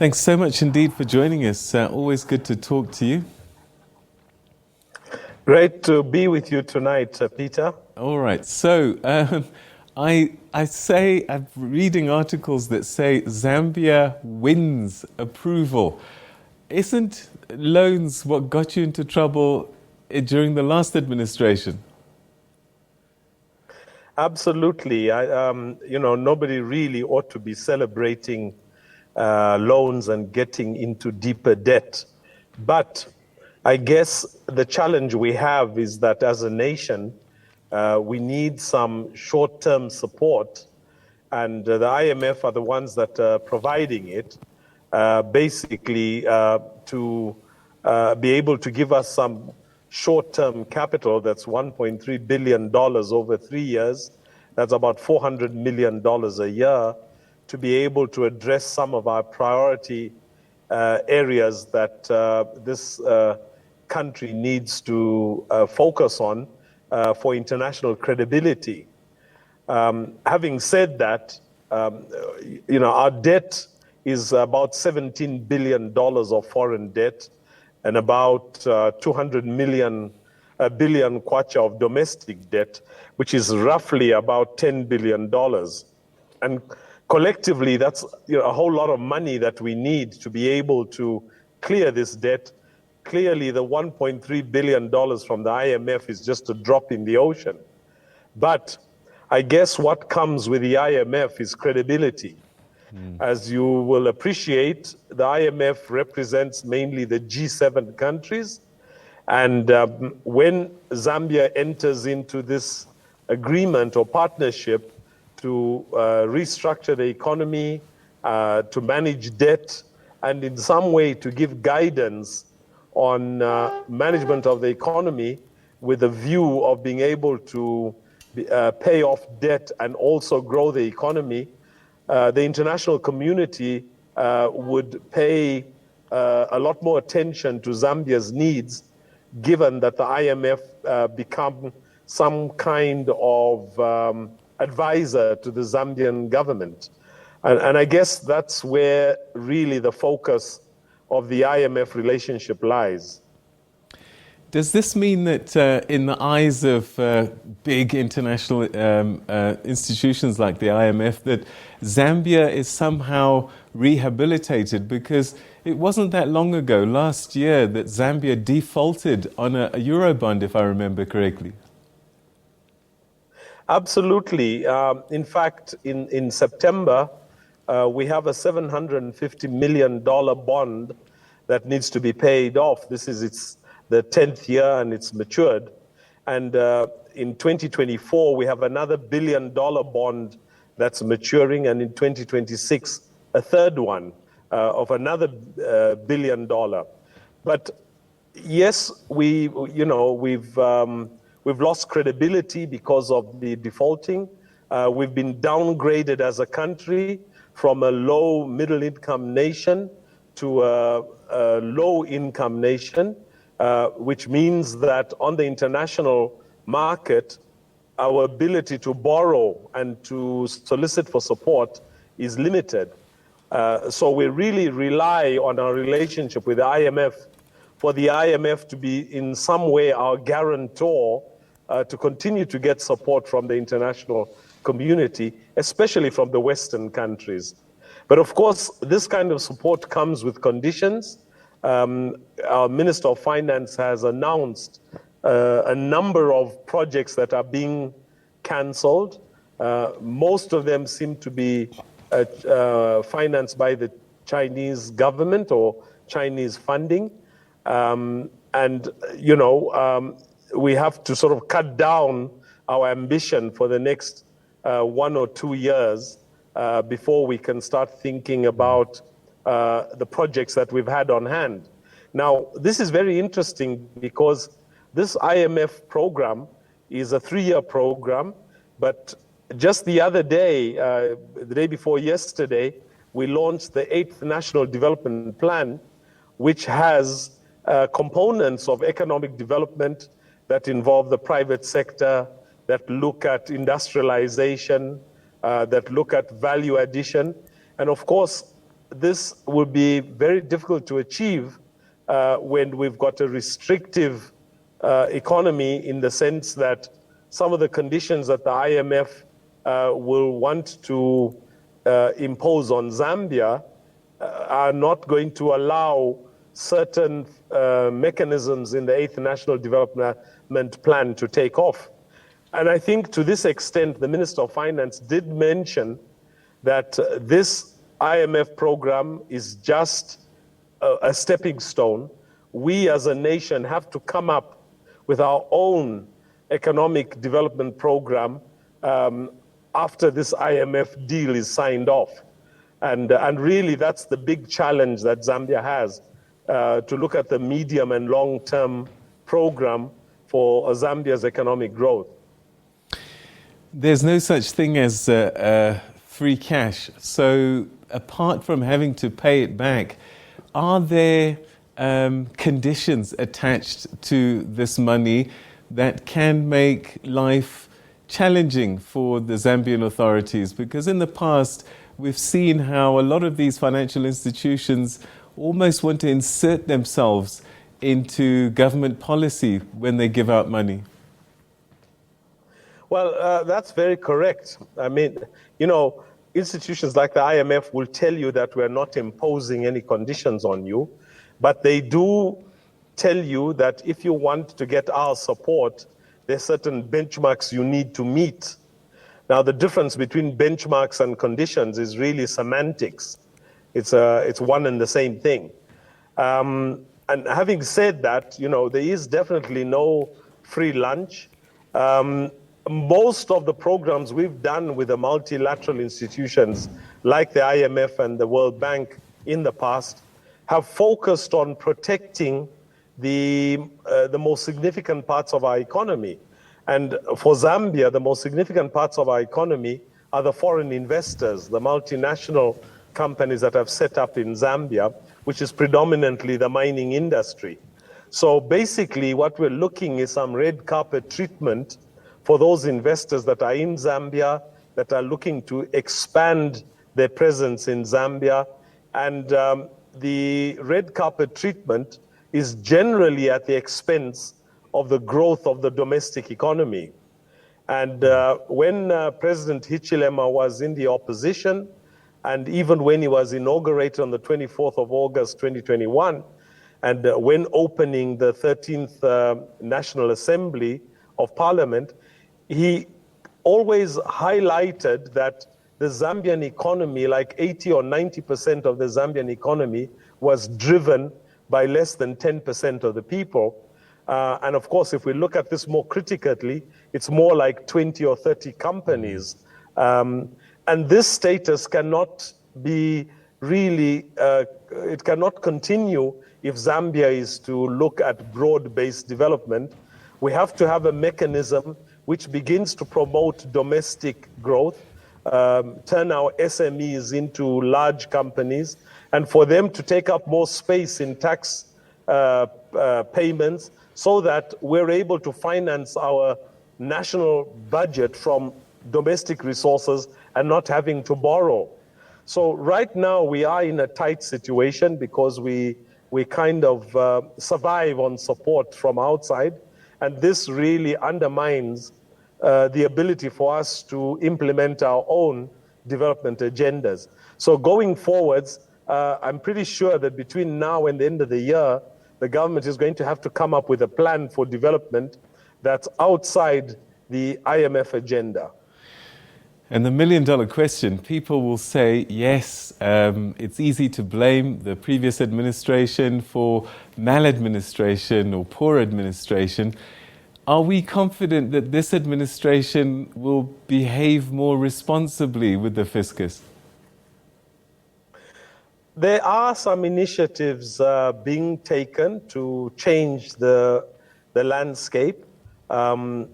Thanks so much indeed for joining us. Always good to talk to you. Great to be with you tonight, Peter. All right. So I'm reading articles that say Zambia wins approval. Isn't loans what got you into trouble during the last administration? Absolutely. Nobody really ought to be celebrating loans and getting into deeper debt. But I guess the challenge we have is that as a nation, we need some short-term support, and the IMF are the ones that are providing it, basically to be able to give us some short-term capital. That's $1.3 billion over 3 years. That's about $400 million a year to be able to address some of our priority areas that this country needs to focus on for international credibility. Having said that, our debt is about $17 billion of foreign debt and about 200 billion kwacha of domestic debt, which is roughly about $10 billion. And collectively, that's a whole lot of money that we need to be able to clear this debt. Clearly, the $1.3 billion from the IMF is just a drop in the ocean. But I guess what comes with the IMF is credibility. As you will appreciate, the IMF represents mainly the G7 countries. And when Zambia enters into this agreement or partnership to restructure the economy, to manage debt, and in some way to give guidance on management of the economy with a view of being able to pay off debt and also grow the economy, the international community would pay a lot more attention to Zambia's needs, given that the IMF become some kind of advisor to the Zambian government. And I guess that's where really the focus of the IMF relationship lies. Does this mean that in the eyes of big international institutions like the IMF, that Zambia is somehow rehabilitated? Because it wasn't that long ago, last year, that Zambia defaulted on a Eurobond, if I remember correctly. Absolutely. In fact, in September, we have a $750 million bond that needs to be paid off. This is the 10th year and it's matured. And in 2024, we have another $1 billion bond that's maturing. And in 2026, a third one of another $1 billion. But yes, we've lost credibility because of the defaulting. We've been downgraded as a country from a low middle income nation to a low income nation. Which means that on the international market, our ability to borrow and to solicit for support is limited. So we really rely on our relationship with the IMF for the IMF to be in some way our guarantor to continue to get support from the international community, especially from the Western countries. But of course, this kind of support comes with conditions. Our Minister of Finance has announced a number of projects that are being cancelled. Most of them seem to be financed by the Chinese government or Chinese funding. We have to sort of cut down our ambition for the next 1 or 2 years before we can start thinking about the projects that we've had on hand. Now, this is very interesting because this IMF program is a 3-year program, but just the other day, the day before yesterday, we launched the 8th National Development Plan, which has components of economic development that involve the private sector, that look at industrialization, that look at value addition. And of course, this will be very difficult to achieve when we've got a restrictive economy, in the sense that some of the conditions that the IMF will want to impose on Zambia are not going to allow certain mechanisms in the 8th National Development Plan to take off. And I think to this extent, the Minister of Finance did mention that this IMF program is just a stepping stone. We as a nation have to come up with our own economic development program after this IMF deal is signed off. And really, that's the big challenge that Zambia has, to look at the medium and long-term program for Zambia's economic growth. There's no such thing as free cash. So apart from having to pay it back, are there conditions attached to this money that can make life challenging for the Zambian authorities? Because in the past, we've seen how a lot of these financial institutions almost want to insert themselves into government policy when they give out money. Well, that's very correct. I mean, you know, institutions like the IMF will tell you that we're not imposing any conditions on you, but they do tell you that if you want to get our support, there's certain benchmarks you need to meet. Now, the difference between benchmarks and conditions is really semantics. It's one and the same thing. And having said that, you know, there is definitely no free lunch. Most of the programs we've done with the multilateral institutions like the IMF and the World Bank in the past have focused on protecting the most significant parts of our economy. And for Zambia, the most significant parts of our economy are the foreign investors, the multinational companies that have set up in Zambia, which is predominantly the mining industry. So basically what we're looking is some red carpet treatment for those investors that are in Zambia, that are looking to expand their presence in Zambia. And the red carpet treatment is generally at the expense of the growth of the domestic economy. And when President Hichilema was in the opposition, and even when he was inaugurated on the 24th of August 2021, and when opening the 13th National Assembly of Parliament, he always highlighted that the Zambian economy, like 80 or 90% of the Zambian economy, was driven by less than 10% of the people. And of course, if we look at this more critically, it's more like 20 or 30 companies. And this status cannot be really, it cannot continue if Zambia is to look at broad-based development. We have to have a mechanism which begins to promote domestic growth, turn our SMEs into large companies, and for them to take up more space in tax payments, so that we're able to finance our national budget from domestic resources and not having to borrow. So right now we are in a tight situation because we kind of survive on support from outside, and this really undermines the ability for us to implement our own development agendas. So going forwards, I'm pretty sure that between now and the end of the year, the government is going to have to come up with a plan for development that's outside the IMF agenda. And the million-dollar question, people will say, yes, it's easy to blame the previous administration for maladministration or poor administration. Are we confident that this administration will behave more responsibly with the fiscus? There are some initiatives being taken to change the landscape.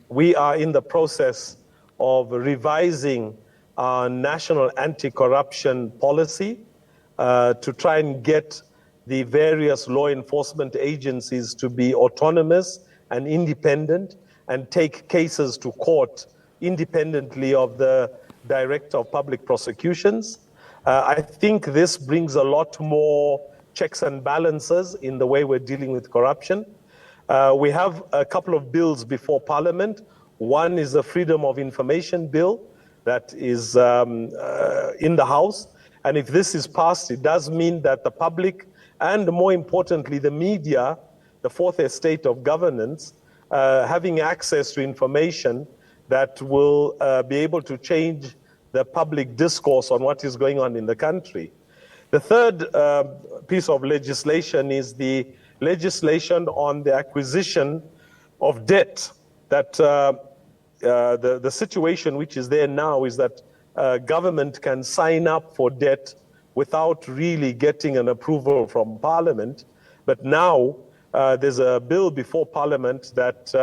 We are in the process of revising our national anti-corruption policy to try and get the various law enforcement agencies to be autonomous and independent and take cases to court independently of the Director of Public Prosecutions. I think this brings a lot more checks and balances in the way we're dealing with corruption. We have a couple of bills before Parliament. One is the Freedom of Information Bill that is in the House. And if this is passed, it does mean that the public, and more importantly, the media, the fourth estate of governance, having access to information that will be able to change the public discourse on what is going on in the country. The third piece of legislation is the legislation on the acquisition of debt. That the situation which is there now is that government can sign up for debt without really getting an approval from Parliament. But now there's a bill before Parliament that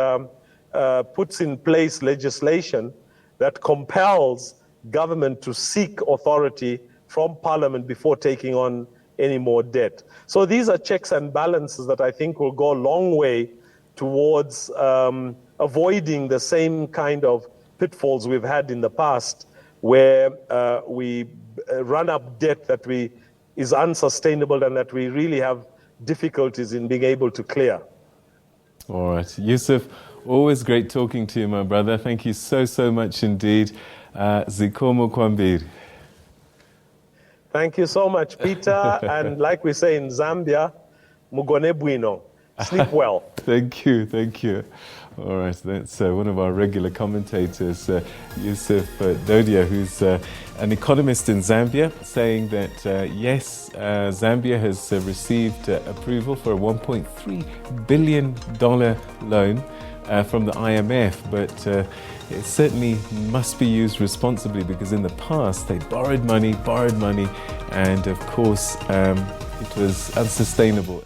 puts in place legislation that compels government to seek authority from Parliament before taking on any more debt. So these are checks and balances that I think will go a long way towards avoiding the same kind of pitfalls we've had in the past, where we run up debt that is unsustainable and that we really have difficulties in being able to clear. All right. Yusuf, always great talking to you, my brother. Thank you so much indeed. Zikomo Kwambiri. Thank you so much, Peter. And like we say in Zambia, mugone bwino. Sleep well. Thank you. All right, that's one of our regular commentators, Yusuf Dodia, who's an economist in Zambia, saying that yes, Zambia has received approval for a $1.3 billion loan from the IMF, but it certainly must be used responsibly, because in the past they borrowed money, and of course it was unsustainable.